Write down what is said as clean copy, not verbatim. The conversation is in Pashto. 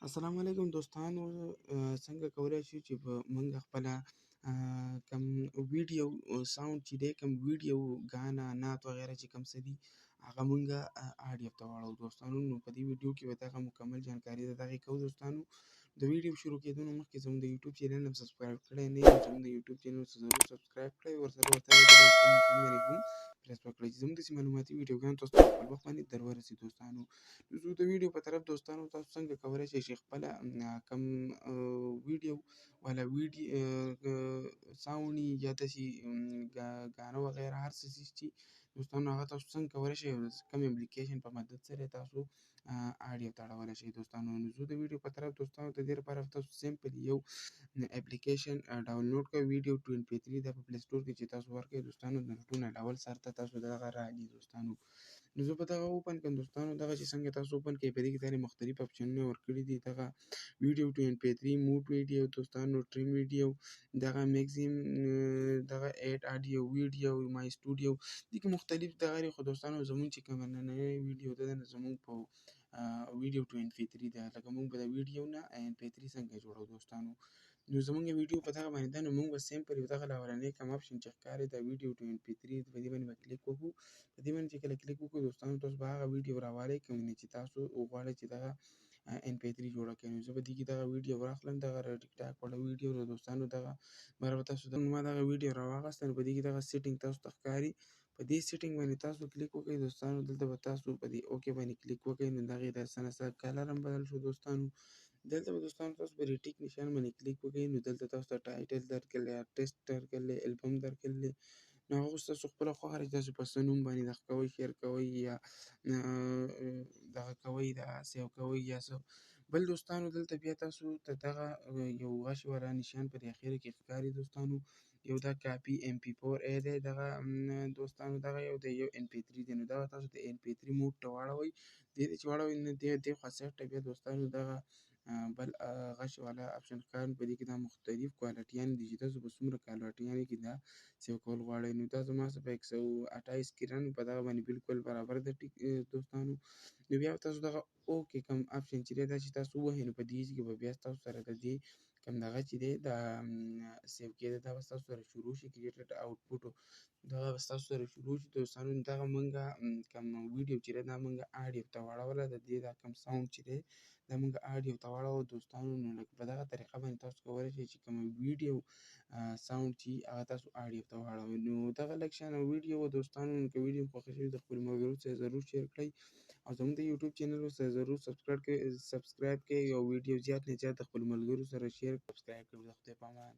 السلام علیکم دوستانو. څنګه کولی شو چې په موږ خپله کم ویډیو ساوند چې دی، کم ویډیو ګانا نعت وغیره چې کم څه دي هغه موږ آډیو ته واړو دوستانو. نو په دې ویډیو کې به دغه مکمل جانکاري د دغې کوو دوستانو. د ویډیو شروع کېدو نه مخکې زموږ د یوټیوب چینل هم سبسکرایب کړی نه یې، زموږ د یوټیوب چینل ضرور سبسکرایب کړئ، ورسره ورته د بیل آیکن نښان باندې هم پریس وکړئ چې زموږ داسې معلوماتي ویډیوګان تاسو ته په خپل وخت باندې در ورسي دوستانو. زه د ویډیو په طرف دوستانو تاسو څنګه کولی شئ چې خپله کم ویډیو والا ساوند یا داسې ګانه وغیره هر څه چې دوستانو هغه تاسو څنګه کولی شئ کوم اپلیکیشن په مدد سره تاسو آډیو ته اړولی شئ دوستانو. نو زه د ویډیو په طرف دوستانو د دې لپاره تاسو سمپل یو اپلیکیشن ډاونلوډ کړئ، ویډیو 2MP3 دا په پلی سټور کې چې تاسو ورکړئ دوستانو د ټون علاول سر ته تاسو دغه راځي دوستانو. نو زه به دغه اوپن کړم دوستانو. دغه چې څنګه تاسو اوپن کړئ په دې کې دغه مختلف اپشنونه ورکړي دي، دغه ویډیو 2MP3 موډ ویډیو دوستانو، ټریم ویډیو، دغه میکزیم، دغه ایډ آډیو ویډیو، مای سټوډیو، دې کې مختلف دغه لري. خو دوستانو زموږ چې کومه نننۍ ویډیو ده نو زموږ په ویډیو 2MP3 ده، لکه موږ به د ویډیو نه MP3 څنګه جوړو دوستانو. نو زموږ ویډیو په دغه باندې ده، نو موږ به سمپل یو دغه لاولنی کوم اپشن چې ښکاري د ویډیو 2MP3 په دې باندې به کلیک وکړو. په دې باندې چې کله کلیک وکړو دوستانو تاسو به هغه ویډیو راوالئ کوم چې تاسو غواړئ چې دغه MP3 جوړه کړئ. نو زه به دې کې دغه ویډیو راخلم، دغه ټیک ټاک والا ویډیو نو دوستانو دغه به تاسو ما دغه ویډیو راواخیسته. نو په دې کې دغه سیټینګ تاسو ته ښکاري، په دې سیټینګ باندې تاسو کلیک وکړئ دوستانو. دلته به تاسو په دې اوکې باندې کلیک وکړئ، نو دغې د څه نه څه کلر هم بدل شو دوستانو. دلته به دوستانو تاسو په ریټیک نشان باندې کلیک وکړئ، نو دلته تاسو ته ټایټل درکړلی، آرټسټ درکړلی، البم درکړلی. نو هغه اوس تاسو خپله خوښه ده چې تاسو په څه نوم باندې دغه کوئ، شیر کوئ یا دغه کوئ، دغه سیو کوئ یا څه بل دوستانو. دلته بیا تاسو ته دغه یو غش والا نشان په دې اخره کې ښکاري دوستانو. یو دا کاپي MP4A دی دغه دوستانو، دغه یو دی، یو MP3 دی. نو دغه تاسو د MP3 موډ ته واړوئ. دې ته چې واړوئ نو دې خوا سایډ ته بیا دوستانو دغه بل غش والا اپشن ښکاري. په دې کې دا مختلف کوالټیانې دي چې تاسو په څومره کوالټیانې کې دا سیو کول غواړئ. نو دا زما څه په 128 کې رن په دغه باندې بالکل برابر ده دوستانو. نو بیا تاسو دغه اوکې کوم اپشن چې دی دا چې تاسو ووهئ، نو په دې کې به بیا تاسو سره د دې کوم دغه چې دی دا سیو کېده دا به تاسو سره شروع شي، کریټډ آوټپوټ دغه به تاسو سره شروع شي دوستانو. دغه موږ کوم ویډیو چې دی دا موږ آډیو ته واړوله، د دې دا کوم ساوند چې دی دا موږ آډیو ته واړوو دوستانو. نو لکه په دغه طریقه باندې تاسو کولی شئ چې کوم ویډیو ساوند چې هغه تاسو آډیو ته واړوئ. نو دغه لږ شانه ویډیو دوستانو. نو که ویډیو خوښه شوي د خپلو ملګرو سره ضرور شیر کړئ او زموږ د یوټیوب چینل سره ضرور سبسکرایب کړئ او ویډیو زیات نه زیات د خپلو ملګرو سره شیر سبسکرایب کړئ. د خدای په امان.